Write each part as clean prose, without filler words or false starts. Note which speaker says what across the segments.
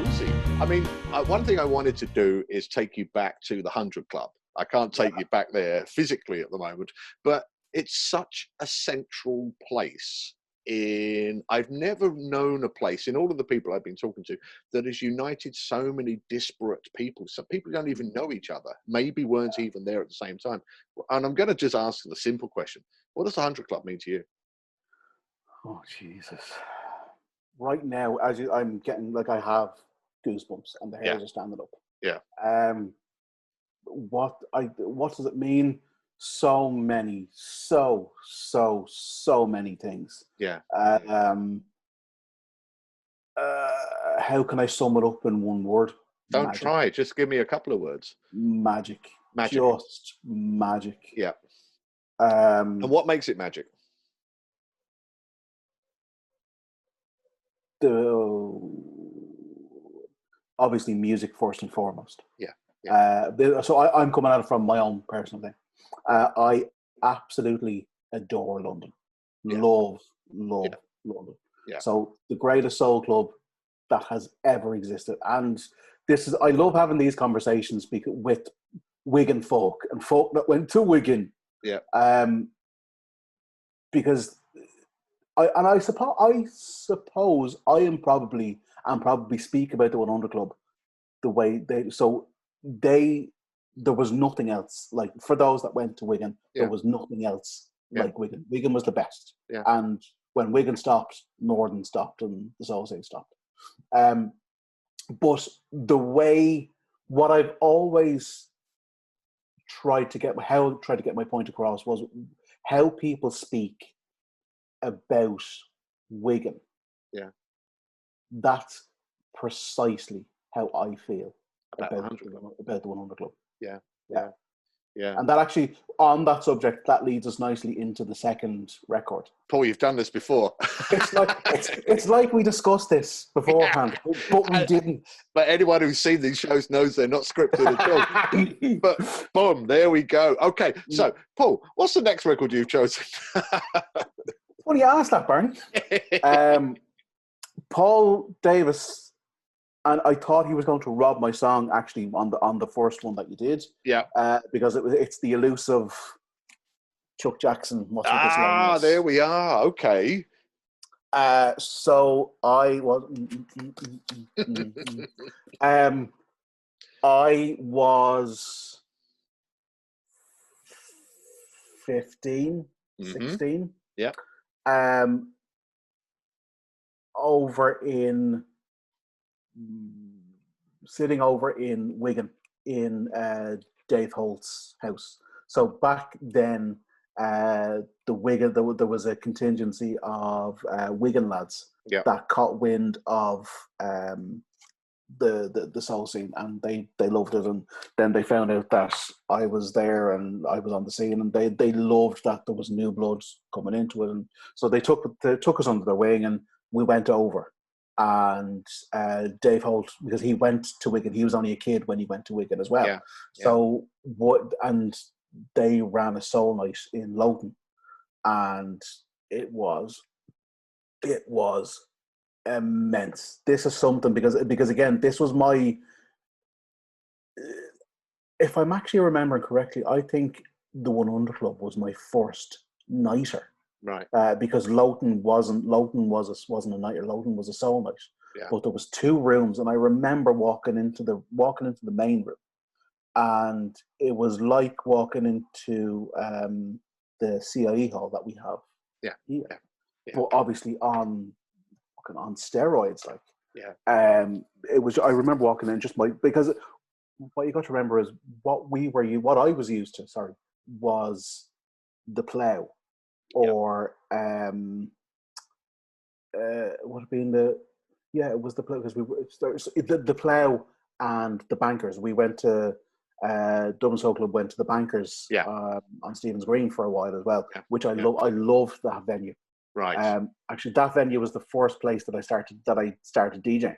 Speaker 1: easy. I mean, one thing I wanted to do is take you back to the 100 Club. I can't take you back there physically at the moment, but it's such a central place. I've never known a place in all of the people I've been talking to that has united so many disparate people. Some people don't even know each other, maybe weren't even there at the same time. And I'm going to just ask the simple question: what does the 100 Club mean to you?
Speaker 2: Oh, Jesus. Right now, I'm getting, like, I have goosebumps and the hairs are standing up.
Speaker 1: Yeah.
Speaker 2: What does it mean? So many, so many things.
Speaker 1: Yeah.
Speaker 2: How can I sum it up in one word?
Speaker 1: Don't
Speaker 2: Magic.
Speaker 1: try. Just give me a couple of words.
Speaker 2: Magic.
Speaker 1: Magic.
Speaker 2: Just magic.
Speaker 1: Yeah. And what makes it magic?
Speaker 2: Obviously music first and foremost.
Speaker 1: Yeah.
Speaker 2: So I'm coming at it from my own personal thing. I absolutely adore London. Love London.
Speaker 1: Yeah.
Speaker 2: So the greatest soul club that has ever existed. And I love having these conversations with Wigan folk and folk that went to Wigan.
Speaker 1: Yeah.
Speaker 2: Because I suppose I am probably speak about the 100 Club the way there was nothing else. Like, for those that went to Wigan, there was nothing else like Wigan. Wigan was the best.
Speaker 1: Yeah.
Speaker 2: And when Wigan stopped, Northern stopped and the Soulside stopped. But what I've always tried to get my point across was how people speak about Wigan.
Speaker 1: Yeah.
Speaker 2: That's precisely how I feel about the 100 Club.
Speaker 1: Yeah.
Speaker 2: And that actually, on that subject, that leads us nicely into the second record.
Speaker 1: Paul, you've done this before.
Speaker 2: it's like we discussed this beforehand, but we didn't.
Speaker 1: But anyone who's seen these shows knows they're not scripted at all. But boom, there we go. Okay, so Paul, what's the next record you've chosen?
Speaker 2: Well, you asked that, Barney. Paul Davis. And I thought he was going to rob my song, actually, on the first one that you did.
Speaker 1: Yeah.
Speaker 2: Because it's the elusive Chuck Jackson.
Speaker 1: There we are. Okay.
Speaker 2: So I was. I was 15, 16.
Speaker 1: Yeah.
Speaker 2: Sitting over in Wigan in Dave Holt's house. So back then, there was a contingency of Wigan lads that caught wind of the soul scene, and they loved it. And then they found out that I was there and I was on the scene, and they loved that there was new blood coming into it. And so they took us under their wing, and we went over. And Dave Holt, because he went to Wigan, he was only a kid when he went to Wigan as well.
Speaker 1: Yeah.
Speaker 2: So and they ran a soul night in Loughton, and it was immense. This is something because again, this was my. If I'm actually remembering correctly, I think the 100 Club was my first nighter.
Speaker 1: Right.
Speaker 2: Because Loughton wasn't a nighter. Loughton was a soul night.
Speaker 1: Yeah.
Speaker 2: But there was two rooms, and I remember walking into the main room, and it was like walking into the CIE hall that we have.
Speaker 1: Yeah.
Speaker 2: But obviously on steroids, like.
Speaker 1: Yeah.
Speaker 2: It was. I remember walking in because what you got to remember is what I was used to. Sorry, was the plough. Or would have been it was the plough, because the plough and the Bankers. We went to Dublin Soul Club, went to the Bankers on Stephen's Green for a while as well, which I love. I loved that venue.
Speaker 1: Right.
Speaker 2: Actually, that venue was the first place that I started DJing.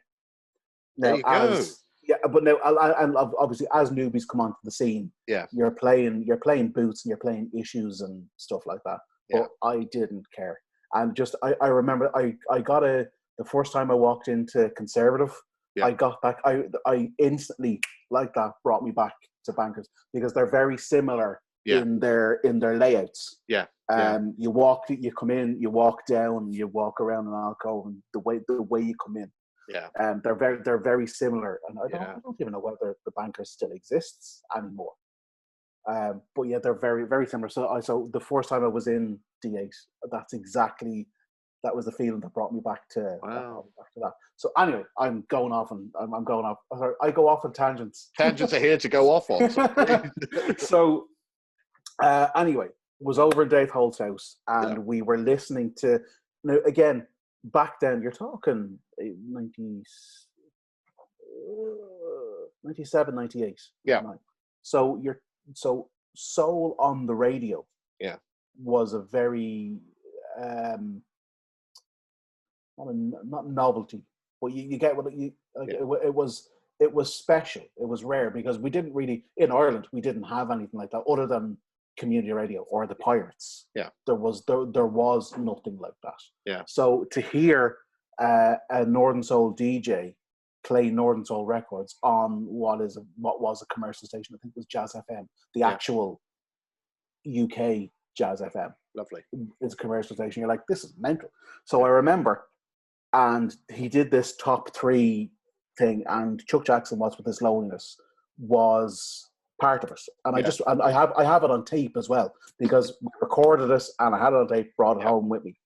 Speaker 1: There you go.
Speaker 2: Yeah, but now, and obviously, as newbies come onto the scene, you're playing boots and you're playing issues and stuff like that. But I didn't care, and I remember I got the first time I walked into Conservative,
Speaker 1: Yeah.
Speaker 2: I got back. I instantly, like, that brought me back to Bankers, because they're very similar
Speaker 1: Yeah.
Speaker 2: in their layouts.
Speaker 1: Yeah. Yeah.
Speaker 2: You come in, you walk down, you walk around an alcove, and the way you come in.
Speaker 1: Yeah.
Speaker 2: They're very similar, and I
Speaker 1: Yeah.
Speaker 2: don't even know whether the Bankers still exists anymore. But yeah, they're very, very similar. So the first time I was in D8, that was the feeling that brought me back to,
Speaker 1: Wow.
Speaker 2: that. So anyway, I'm going off, and I'm going off. Sorry, I go off on tangents.
Speaker 1: Tangents are here to go off on.
Speaker 2: So anyway, was over in Dave Holt's house, and we were listening to. Now again, back then, you're talking 97, 98.
Speaker 1: Yeah.
Speaker 2: So soul on the radio.
Speaker 1: Yeah.
Speaker 2: Was a very not novelty, but you get what you like. It was special. It was rare, because we didn't really, in Ireland, we didn't have anything like that other than community radio or the Pirates.
Speaker 1: Yeah.
Speaker 2: There was nothing like that.
Speaker 1: Yeah.
Speaker 2: So to hear a Northern Soul DJ play Northern Soul records on what was a commercial station, I think it was Jazz FM, the actual UK Jazz FM.
Speaker 1: Lovely.
Speaker 2: It's a commercial station. You're like, this is mental. So I remember, and he did this top 3 thing, and Chuck Jackson, What's With This Loneliness, was part of it. And I have it on tape as well, because we recorded this and I had it on tape, brought it home with me.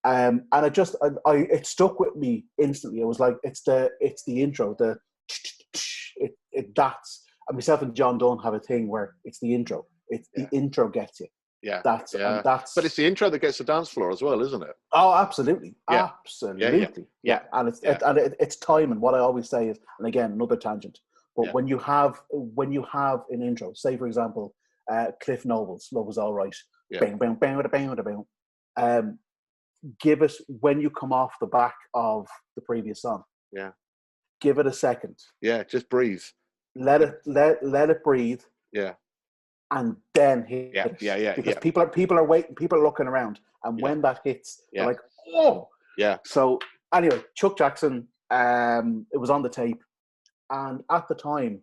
Speaker 2: And it stuck with me instantly. It was like, it's the intro, that's, and myself and John Dunn have a thing where it's the intro. It's the intro gets you.
Speaker 1: Yeah.
Speaker 2: But
Speaker 1: it's the intro that gets the dance floor as well, isn't it?
Speaker 2: Oh, absolutely.
Speaker 1: Yeah.
Speaker 2: Absolutely.
Speaker 1: Yeah.
Speaker 2: And it's timing. What I always say is, and again, another tangent, but when you have an intro, say for example, Cliff Noble's Love Is All Right.
Speaker 1: Yeah.
Speaker 2: Bang, bang, bang, bang, bang, bang. Give it, when you come off the back of the previous song.
Speaker 1: Yeah.
Speaker 2: Give it a second.
Speaker 1: Yeah, just breathe.
Speaker 2: Let it breathe.
Speaker 1: Yeah.
Speaker 2: And then hit it.
Speaker 1: Yeah.
Speaker 2: Because people are waiting, people are looking around, and when that hits, they're like, oh.
Speaker 1: Yeah.
Speaker 2: So anyway, Chuck Jackson, it was on the tape, and at the time,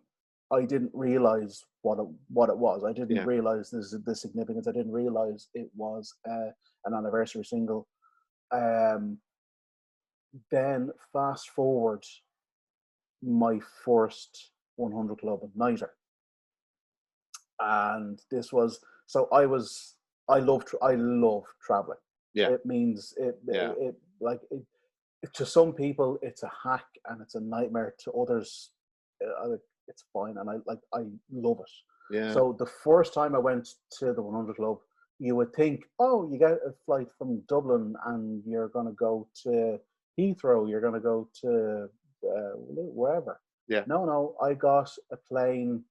Speaker 2: I didn't realize what it was. I didn't realize the significance. I didn't realize it was an anniversary single. Then fast forward, my first 100 Club at Nighter. And this was, so I love traveling.
Speaker 1: Yeah.
Speaker 2: It means to some people it's a hack and it's a nightmare. To others, it's fine, and I love it.
Speaker 1: Yeah.
Speaker 2: So the first time I went to the 100 Club, you would think, oh, you get a flight from Dublin and you're going to go to Heathrow, you're going to go to wherever.
Speaker 1: Yeah.
Speaker 2: No, I got a plane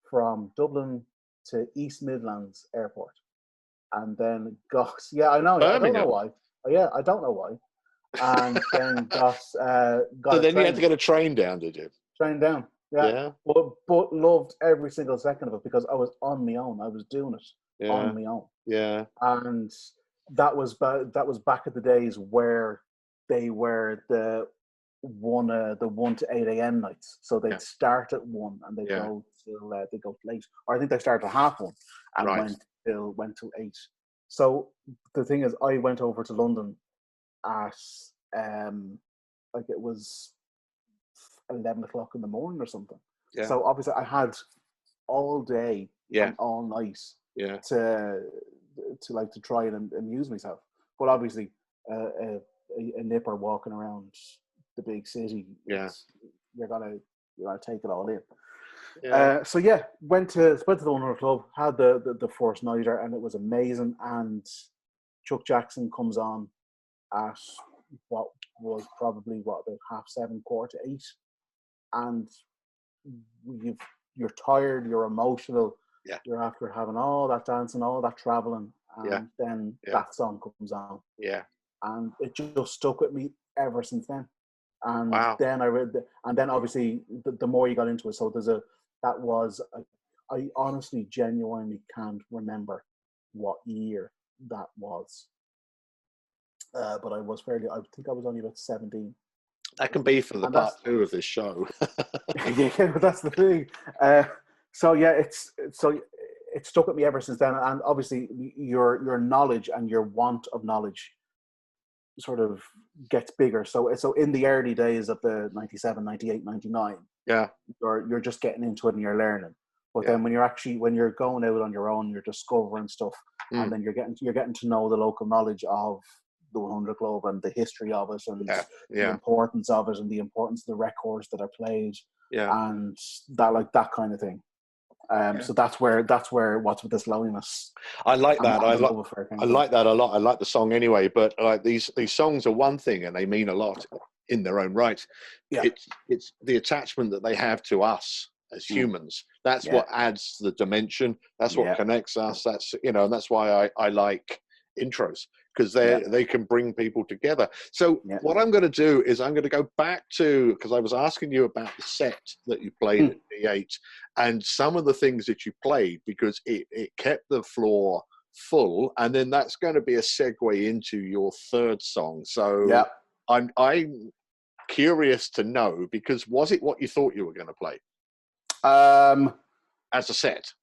Speaker 2: from Dublin to East Midlands Airport, and then got I don't know why. I don't know why. And then got
Speaker 1: so then you had to get a train down, did you?
Speaker 2: Train down, yeah. But loved every single second of it, because I was on my own. I was doing it on my own.
Speaker 1: Yeah.
Speaker 2: And that was back in the days where they were the 1 to 8 a.m. nights. So they'd start at 1 and they'd go till late. Or I think they started at 1:30 and went till 8. So the thing is, I went over to London at like it was 11 o'clock in the morning or something. Yeah. So obviously I had all day and all night to try and amuse myself. But obviously a nipper walking around the big city, you're gonna take it all in. So went to the 100 Club, had the first nighter, and it was amazing. And Chuck Jackson comes on at what was probably about 7:30, 8:15, and you're tired, you're emotional, you're after having all that dancing, all that traveling, and then that song comes on, and it just stuck with me ever since then. And then then obviously the more you got into it, so I honestly genuinely can't remember what year that was, but I think I was only about 17.
Speaker 1: That can be for the
Speaker 2: And
Speaker 1: part
Speaker 2: that's
Speaker 1: 2 of this show.
Speaker 2: yeah, but that's the thing. So yeah, it stuck with me ever since then. And obviously, your knowledge and your want of knowledge sort of gets bigger. So in the early days of the 97, 98, 99,
Speaker 1: Yeah,
Speaker 2: you're just getting into it and you're learning. But
Speaker 1: yeah.
Speaker 2: then when you're going out on your own, you're discovering stuff, and then you're getting to know the local knowledge of the 100 Club and the history of it and
Speaker 1: Yeah,
Speaker 2: the
Speaker 1: yeah,
Speaker 2: importance of it and the importance of the records that are played
Speaker 1: yeah,
Speaker 2: and that kind of thing.
Speaker 1: yeah.
Speaker 2: So that's where What's With This Loneliness
Speaker 1: I like
Speaker 2: and
Speaker 1: that.
Speaker 2: the love affair came
Speaker 1: I
Speaker 2: from.
Speaker 1: like that a lot. I like the song anyway, but like these songs are one thing and they mean a lot in their own right.
Speaker 2: Yeah.
Speaker 1: It's the attachment that they have to us as humans. That's
Speaker 2: Yeah.
Speaker 1: what adds the dimension. That's what
Speaker 2: Yeah.
Speaker 1: connects us. That's and that's why I like intros, because
Speaker 2: Yeah.
Speaker 1: they can bring people together. So
Speaker 2: Yeah.
Speaker 1: what I'm going to do is I'm going to go back to, because I was asking you about the set that you played at D8 and some of the things that you played, because it kept the floor full, and then that's going to be a segue into your third song. So
Speaker 2: Yeah.
Speaker 1: I'm curious to know, because was it what you thought you were going to play as a set?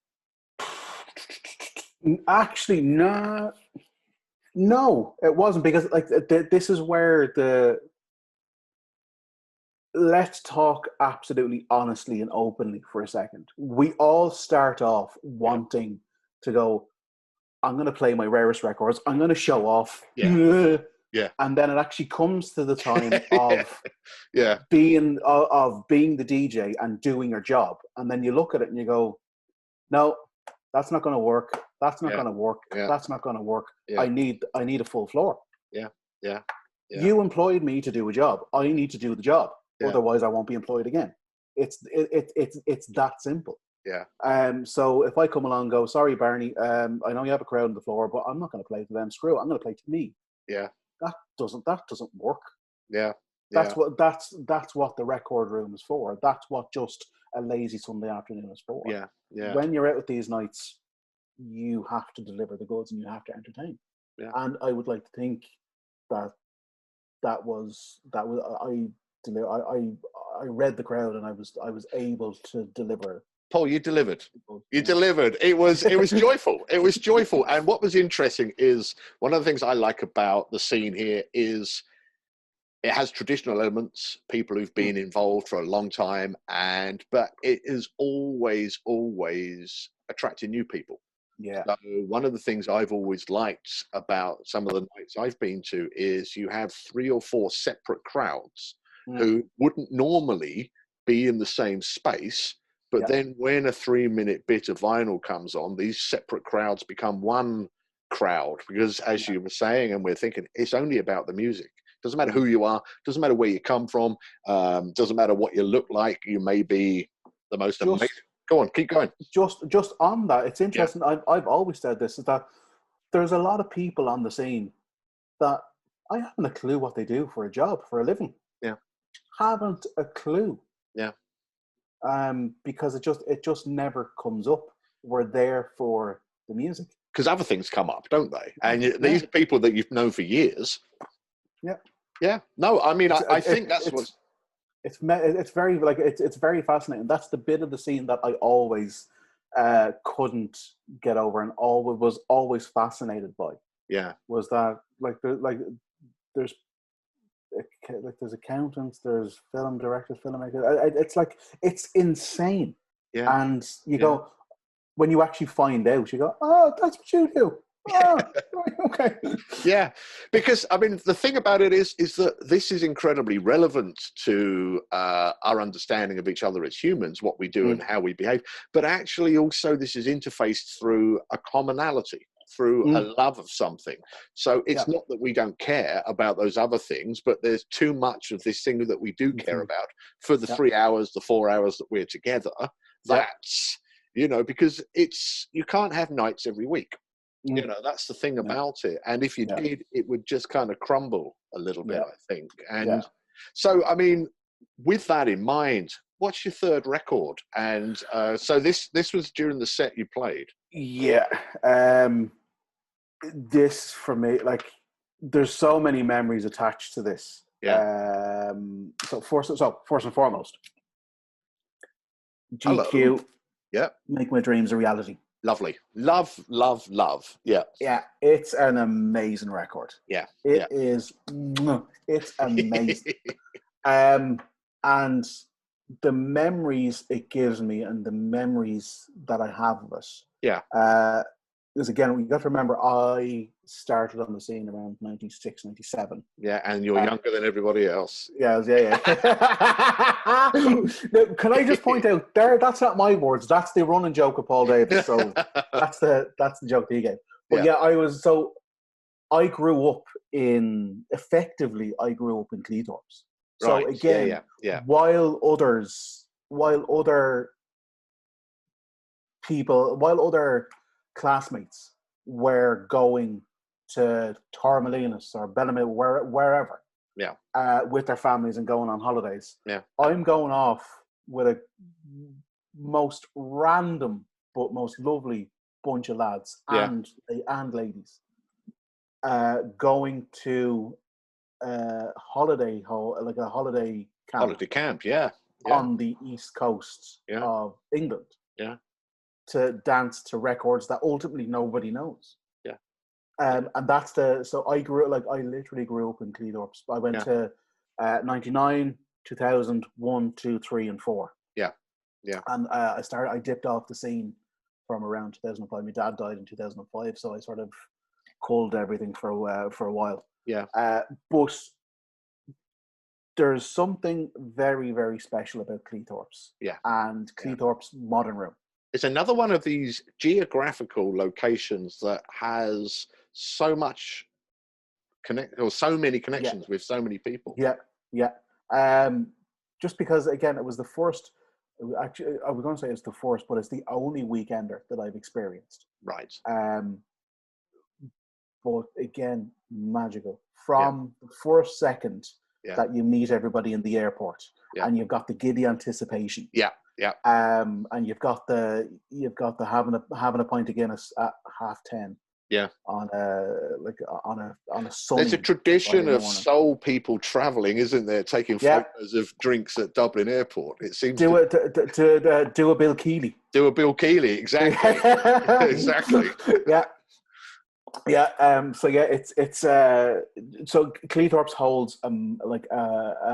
Speaker 2: Actually, no, it wasn't, because like this is where let's talk absolutely honestly and openly for a second. We all start off wanting to go, I'm going to play my rarest records. I'm going to show off.
Speaker 1: Yeah. Yeah.
Speaker 2: And then it actually comes to the time of
Speaker 1: yeah.
Speaker 2: being the DJ and doing your job. And then you look at it and you go, no, that's not going to work. That's not going to work.
Speaker 1: Yeah.
Speaker 2: That's not going to work.
Speaker 1: Yeah.
Speaker 2: I need a full floor.
Speaker 1: Yeah. Yeah. Yeah.
Speaker 2: You employed me to do a job. I need to do the job.
Speaker 1: Yeah.
Speaker 2: Otherwise, I won't be employed again. It's that simple.
Speaker 1: Yeah.
Speaker 2: So if I come along and go, sorry, Barney, I know you have a crowd on the floor, but I'm not going to play to them. Screw it. I'm going to play to me.
Speaker 1: Yeah.
Speaker 2: That doesn't work.
Speaker 1: Yeah.
Speaker 2: That's what the record room is for. That's what just a lazy Sunday afternoon is for.
Speaker 1: Yeah. Yeah.
Speaker 2: When you're out with these nights, you have to deliver the goods and you have to entertain.
Speaker 1: Yeah.
Speaker 2: And I would like to think that I read the crowd and I was able to deliver.
Speaker 1: Paul, you delivered. You delivered. It was joyful. It was joyful. And what was interesting is, one of the things I like about the scene here is it has traditional elements, people who've been involved for a long time, but it is always attracting new people.
Speaker 2: Yeah.
Speaker 1: So one of the things I've always liked about some of the nights I've been to is you have 3 or 4 separate crowds who wouldn't normally be in the same space. But then when a 3-minute bit of vinyl comes on, these separate crowds become one crowd, because as you were saying, and we're thinking, it's only about the music. Doesn't matter who you are, doesn't matter where you come from, doesn't matter what you look like. You may be the most amazing. Go on, keep going.
Speaker 2: Just on that, it's interesting. Yeah. I've always said this, is that there's a lot of people on the scene that I haven't a clue what they do for a job, for a living.
Speaker 1: Yeah.
Speaker 2: Haven't a clue.
Speaker 1: Yeah.
Speaker 2: Because it just never comes up. We're there for the music.
Speaker 1: Because other things come up, don't they? And these are people that you've known for years.
Speaker 2: Yeah.
Speaker 1: Yeah. No, I mean, I think that's what's...
Speaker 2: It's very it's very fascinating. That's the bit of the scene that I always couldn't get over and was always fascinated by.
Speaker 1: Yeah.
Speaker 2: Was that there's accountants, there's film directors, filmmakers. It's insane.
Speaker 1: Yeah.
Speaker 2: And you go, when you actually find out, you go, oh, that's what you do. Oh, okay.
Speaker 1: Yeah, because I mean, the thing about it is that this is incredibly relevant to our understanding of each other as humans, what we do and how we behave. But actually, also, this is interfaced through a commonality, through a love of something. So it's not that we don't care about those other things, but there's too much of this thing that we do care about for the 3 hours, the 4 hours that we're together. That's, because you can't have nights every week. That's the thing about it. And if you did, it would just kind of crumble a little bit, I think. And so, I mean, with that in mind, what's your third record? And so this was during the set you played.
Speaker 2: Yeah. This, for me, there's so many memories attached to this.
Speaker 1: Yeah.
Speaker 2: So first and foremost,
Speaker 1: Hello.
Speaker 2: GQ,
Speaker 1: Yeah.
Speaker 2: make my dreams a reality.
Speaker 1: Lovely. Love, love, love. Yeah.
Speaker 2: Yeah, it's an amazing record.
Speaker 1: Yeah.
Speaker 2: It is. It's amazing. And the memories it gives me and the memories that I have of it.
Speaker 1: Yeah.
Speaker 2: Because again, you got to remember, I started on the scene around 96, 97.
Speaker 1: Yeah, and you're younger than everybody else.
Speaker 2: Yeah. Now, can I just point out there? That's not my words. That's the running joke of Paul Davis. So that's the joke that he gave. But yeah, I grew up in Cleethorpes. So
Speaker 1: right.
Speaker 2: again,
Speaker 1: Yeah.
Speaker 2: while other classmates were going to Torremolinos or Bellamy, wherever, with their families and going on holidays, I'm going off with a most random but most lovely bunch of lads and ladies, going to holiday camp.
Speaker 1: Holiday camp, yeah.
Speaker 2: On the east coast of England.
Speaker 1: Yeah.
Speaker 2: To dance to records that ultimately nobody knows.
Speaker 1: Yeah.
Speaker 2: And that's so I literally grew up in Cleethorpes. I went to 99, 2000, 1, 2, 3, and 4.
Speaker 1: Yeah. Yeah.
Speaker 2: And I dipped off the scene from around 2005. My dad died in 2005, so I sort of culled everything for a while.
Speaker 1: Yeah.
Speaker 2: But there's something very, very special about Cleethorpes.
Speaker 1: Yeah.
Speaker 2: And Cleethorpes Modern Room.
Speaker 1: It's another one of these geographical locations that has so much so many connections with so many people.
Speaker 2: Yeah. Just because, again, it was the first. Actually, I was going to say it's the first, but it's the only weekender that I've experienced.
Speaker 1: Right.
Speaker 2: But again, magical from the first second that you meet everybody in the airport, and you've got the giddy anticipation.
Speaker 1: Yeah.
Speaker 2: And you've got the having a pint of Guinness at 10:30.
Speaker 1: Yeah.
Speaker 2: On a sunny.
Speaker 1: There's a tradition of
Speaker 2: morning.
Speaker 1: soul people travelling, isn't there? Taking photos of drinks at Dublin Airport. It seems
Speaker 2: do a Bill Keeley.
Speaker 1: Do a Bill Keeley, exactly. Exactly.
Speaker 2: Yeah. So Cleethorpes holds a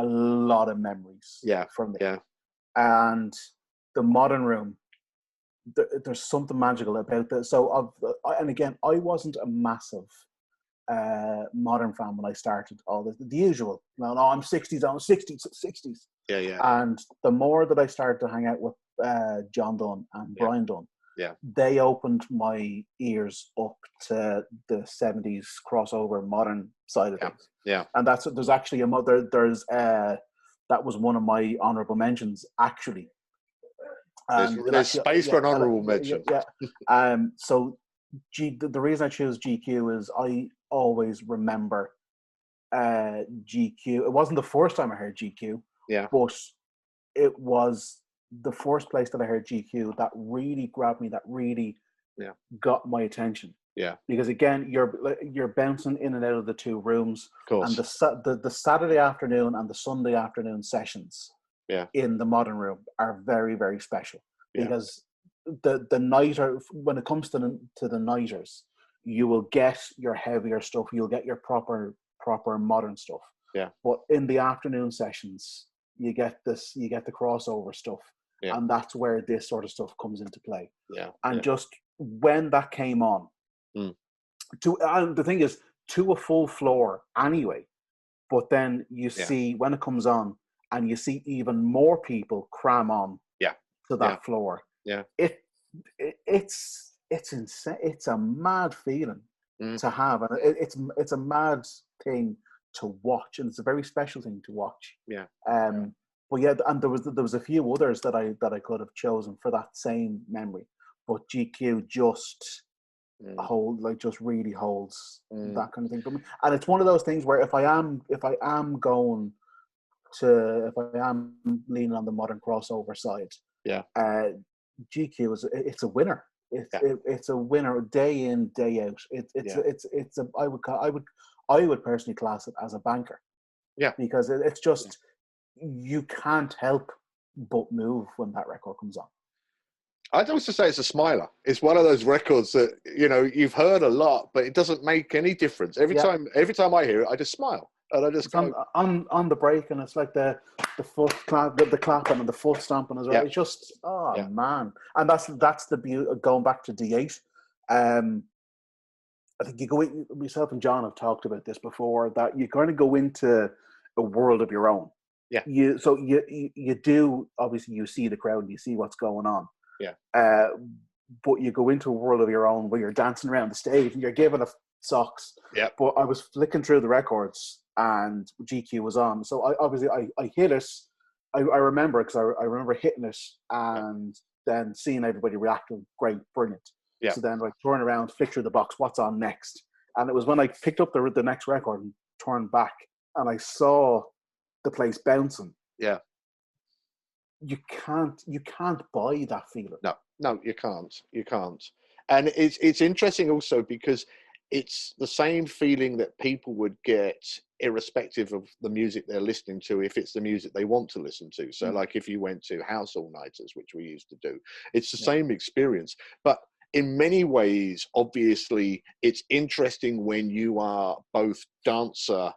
Speaker 2: lot of memories. From there.
Speaker 1: Yeah.
Speaker 2: And the Modern Room, there's something magical about that. So and again, I wasn't a massive Modern fan when I started all this. The usual. No, I'm 60s. I'm 60s.
Speaker 1: Yeah.
Speaker 2: And the more that I started to hang out with John Dunn and Brian Dunn, they opened my ears up to the 70s crossover modern side of things.
Speaker 1: Yeah.
Speaker 2: And there's actually that was one of my honourable mentions, actually.
Speaker 1: There's space for an honourable mention.
Speaker 2: Yeah. So the reason I choose GQ is I always remember GQ. It wasn't the first time I heard GQ, but it was the first place that I heard GQ that really grabbed me, that really got my attention.
Speaker 1: Yeah.
Speaker 2: Because again, you're bouncing in and out of the two rooms,
Speaker 1: of course.
Speaker 2: And the Saturday afternoon and the Sunday afternoon sessions in the Modern Room are very, very special. Because the nighter, when it comes to the nighters, you will get your heavier stuff, you'll get your proper modern stuff.
Speaker 1: Yeah.
Speaker 2: But in the afternoon sessions, you get the crossover stuff. Yeah. And that's where this sort of stuff comes into play.
Speaker 1: Yeah.
Speaker 2: And just when that came on, and the thing is, to a full floor anyway, but then you see when it comes on and you see even more people cram on to that floor.
Speaker 1: Yeah.
Speaker 2: It's insane. It's a mad feeling to have, and it's a mad thing to watch, and it's a very special thing to watch.
Speaker 1: Yeah.
Speaker 2: But and there was a few others that I could have chosen for that same memory, but GQ just really holds that kind of thing for me. And it's one of those things where if I am leaning on the modern crossover side, GQ it's a winner. It's a winner day in, day out. I would personally class it as a banker.
Speaker 1: Yeah.
Speaker 2: because it's just, you can't help but move when that record comes on.
Speaker 1: I'd also say it's a smiler. It's one of those records that, you know, you've heard a lot, but it doesn't make any difference. Every time I hear it, I just smile and I just
Speaker 2: It's
Speaker 1: go
Speaker 2: on the break, and it's like the foot clap, the clapping and the foot stomping as well.
Speaker 1: yeah,
Speaker 2: It's just, oh
Speaker 1: yeah,
Speaker 2: man, and that's the beauty of going back to D8. I think you go in, myself and John have talked about this before, that you're going to go into a world of your own.
Speaker 1: yeah,
Speaker 2: You do, obviously you see the crowd and you see what's going on.
Speaker 1: yeah,
Speaker 2: But you go into a world of your own where you're dancing around the stage and you're giving a socks.
Speaker 1: yeah,
Speaker 2: But I was flicking through the records and GQ was on, so I hit it. I remember, because I remember hitting it and then seeing everybody reacting. Great, brilliant.
Speaker 1: yeah,
Speaker 2: So then I turn around, flick through the box, what's on next? And it was when I picked up the next record and turned back and I saw the place bouncing.
Speaker 1: yeah.
Speaker 2: You can't buy that feeling.
Speaker 1: No, you can't. You can't. And it's interesting also because it's the same feeling that people would get irrespective of the music they're listening to, if it's the music they want to listen to. So like if you went to house all-nighters, which we used to do, it's the same experience. But in many ways, obviously, it's interesting when you are both dancer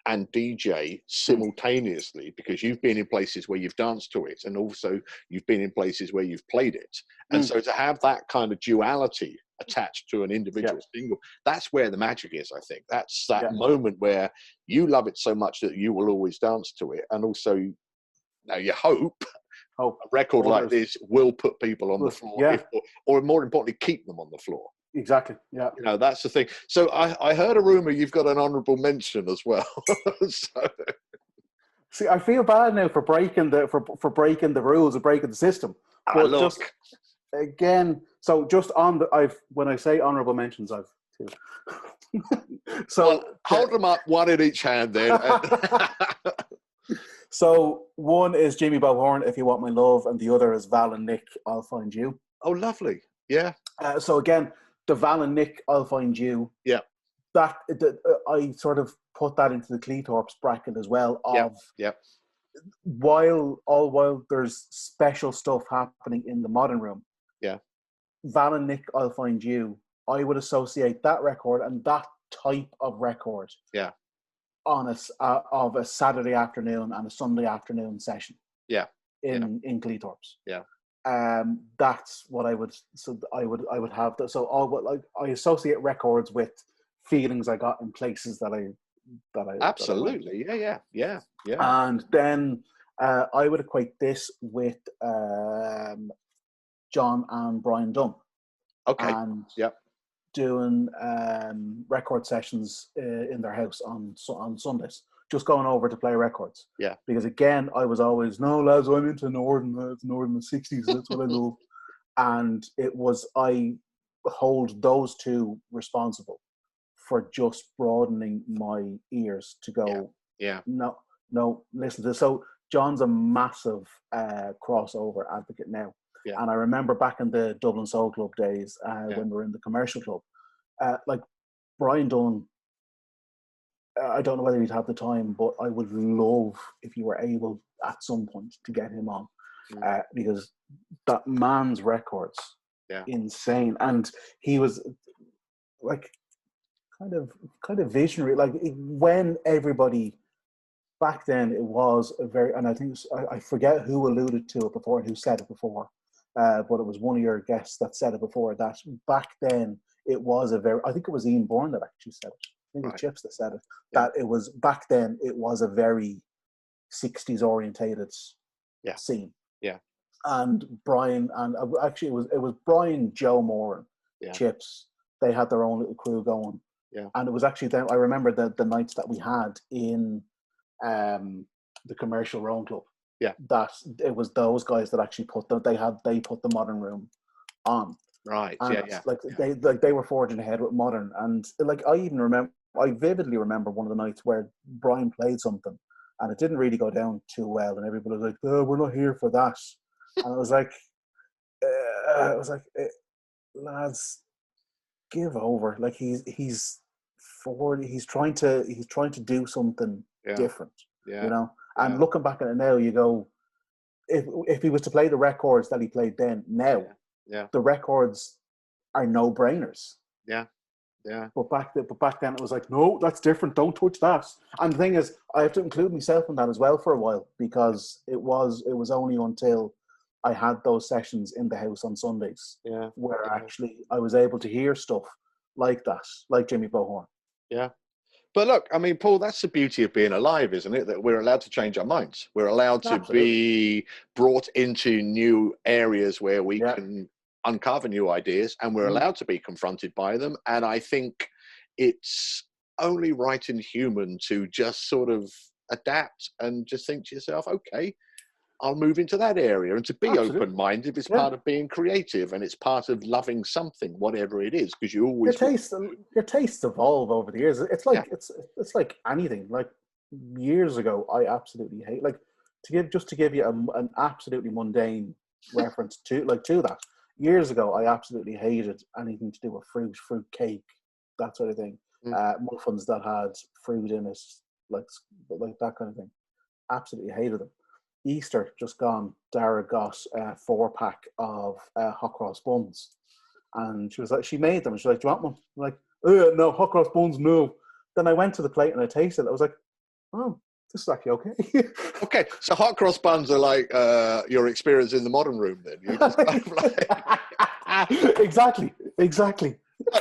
Speaker 1: and DJ simultaneously, because you've been in places where you've danced to it and also you've been in places where you've played it. And so to have that kind of duality attached to an individual single, that's where the magic is, I think. That's that moment where you love it so much that you will always dance to it. And also, now you hope a record like this will put people on the floor, or more importantly, keep them on the floor.
Speaker 2: Exactly. Yeah.
Speaker 1: You know, that's the thing. So I heard a rumor you've got an honourable mention as well. So.
Speaker 2: See, I feel bad now for breaking for breaking the rules and breaking the system. But
Speaker 1: look.
Speaker 2: just again, so just on the, when I say honourable mentions, I've two. So
Speaker 1: well, hold them up, one in each hand then.
Speaker 2: So one is Jimmy Bohorn, If You Want My Love, and the other is Val and Nick, I'll Find You.
Speaker 1: Oh, lovely. Yeah.
Speaker 2: So again, the Val and Nick, I'll Find You.
Speaker 1: Yeah.
Speaker 2: That I sort of put that into the Cleethorpes bracket as well. While there's special stuff happening in the Modern Room.
Speaker 1: Yeah.
Speaker 2: Val and Nick, I'll Find You. I would associate that record and that type of record.
Speaker 1: Yeah.
Speaker 2: On of a Saturday afternoon and a Sunday afternoon session.
Speaker 1: Yeah.
Speaker 2: In Cleethorpes.
Speaker 1: Yeah.
Speaker 2: That's what I would. So I would have that. So I associate records with feelings I got in places that I
Speaker 1: absolutely.
Speaker 2: That I
Speaker 1: yeah.
Speaker 2: And then I would equate this with John and Brian Dunn.
Speaker 1: Okay.
Speaker 2: And
Speaker 1: yep.
Speaker 2: Doing record sessions in their house on Sundays, just going over to play records.
Speaker 1: Yeah.
Speaker 2: Because again, I was always, no lads, I'm into Northern and 60s. That's what I love. And I hold those two responsible for just broadening my ears to go.
Speaker 1: Yeah.
Speaker 2: No, listen to this. So John's a massive crossover advocate now.
Speaker 1: Yeah.
Speaker 2: And I remember back in the Dublin Soul Club days when we were in the commercial club, like Brian Dunn, I don't know whether he'd have the time, but I would love if you were able at some point to get him on because that man's records, insane. And he was like kind of visionary. Like when everybody back then, it was a very, and I think I forget who alluded to it before and who said it before. But it was one of your guests that said it before, that back then it was I think it was Ian Bourne that actually said it. I think it was Chips that said it. That it was, back then it was a very 60s orientated scene.
Speaker 1: Yeah.
Speaker 2: And Brian, and actually it was Brian, Joe Moore, Chips, they had their own little crew going.
Speaker 1: Yeah.
Speaker 2: And it was actually then, I remember the nights that we had in the commercial Rome Club.
Speaker 1: Yeah,
Speaker 2: that it was those guys that actually put the Modern Room on.
Speaker 1: Right.
Speaker 2: And
Speaker 1: yeah.
Speaker 2: they were forging ahead with Modern, and I vividly remember one of the nights where Brian played something, and it didn't really go down too well, and everybody was like, "Oh, we're not here for that," and I was like, lads, give over. Like he's 40, he's trying to do something different,
Speaker 1: yeah,
Speaker 2: you know.
Speaker 1: yeah,
Speaker 2: And looking back at it now, you go, if he was to play the records that he played then, now
Speaker 1: yeah,
Speaker 2: the records are no brainers.
Speaker 1: yeah, yeah,
Speaker 2: But back then it was like, no, that's different. Don't touch that. And the thing is, I have to include myself in that as well for a while, because it was only until I had those sessions in the house on Sundays
Speaker 1: yeah,
Speaker 2: where
Speaker 1: yeah,
Speaker 2: actually I was able to hear stuff like that, like Jimmy Bohorn.
Speaker 1: yeah. But look, I mean, Paul, that's the beauty of being alive, isn't it? That we're allowed to change our minds. We're allowed to
Speaker 2: Absolutely.
Speaker 1: be brought into new areas where we
Speaker 2: Yeah.
Speaker 1: can uncover new ideas, and we're
Speaker 2: Mm.
Speaker 1: allowed to be confronted by them. And I think it's only right and human to just sort of adapt and just think to yourself, okay, I'll move into that area, and to be
Speaker 2: Absolutely.
Speaker 1: open-minded is
Speaker 2: Yeah.
Speaker 1: part of being creative, and it's part of loving something, whatever it is, because you
Speaker 2: Your
Speaker 1: always,
Speaker 2: tastes evolve over the years. It's
Speaker 1: yeah,
Speaker 2: like it's like anything. Like years ago, I absolutely hate, like, to give you an absolutely mundane reference to that. Years ago, I absolutely hated anything to do with fruit cake, that sort of thing.
Speaker 1: mm,
Speaker 2: Muffins that had fruit in it, like that kind of thing. Absolutely hated them. Easter just gone. Dara got a 4-pack of hot cross buns, and she was like, she made them. She's like, "Do you want one?" I'm like, no, hot cross buns, no. Then I went to the plate and I tasted it. I was like, oh, this is actually okay.
Speaker 1: okay, so hot cross buns are like your experience in the modern room. Then you just kind of like,
Speaker 2: exactly.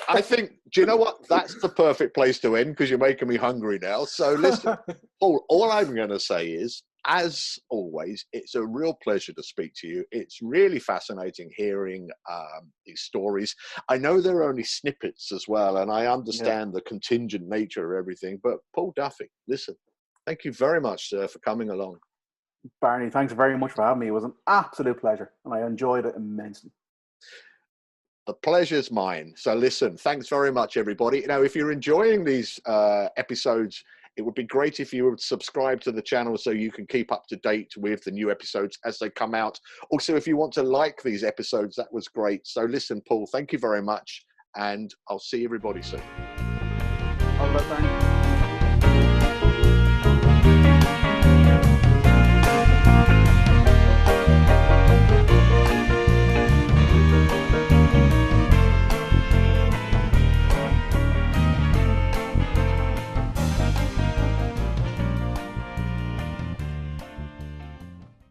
Speaker 1: I think. Do you know what? That's the perfect place to end, because you're making me hungry now. So listen, Paul. All I'm going to say is, as always, it's a real pleasure to speak to you. It's really fascinating hearing these stories. I know there are only snippets as well, and I
Speaker 2: Yeah.
Speaker 1: understand the contingent nature of everything. But Paul Duffy, listen, thank you very much, sir, for coming along.
Speaker 2: Barney, thanks very much for having me. It was an absolute pleasure, and I enjoyed it immensely.
Speaker 1: The pleasure's mine. So listen, thanks very much, everybody. Now, if you're enjoying these episodes, it would be great if you would subscribe to the channel so you can keep up to date with the new episodes as they come out. Also, if you want to like these episodes, that was great. So listen, Paul, thank you very much, and I'll see everybody soon.
Speaker 2: All right, Barney.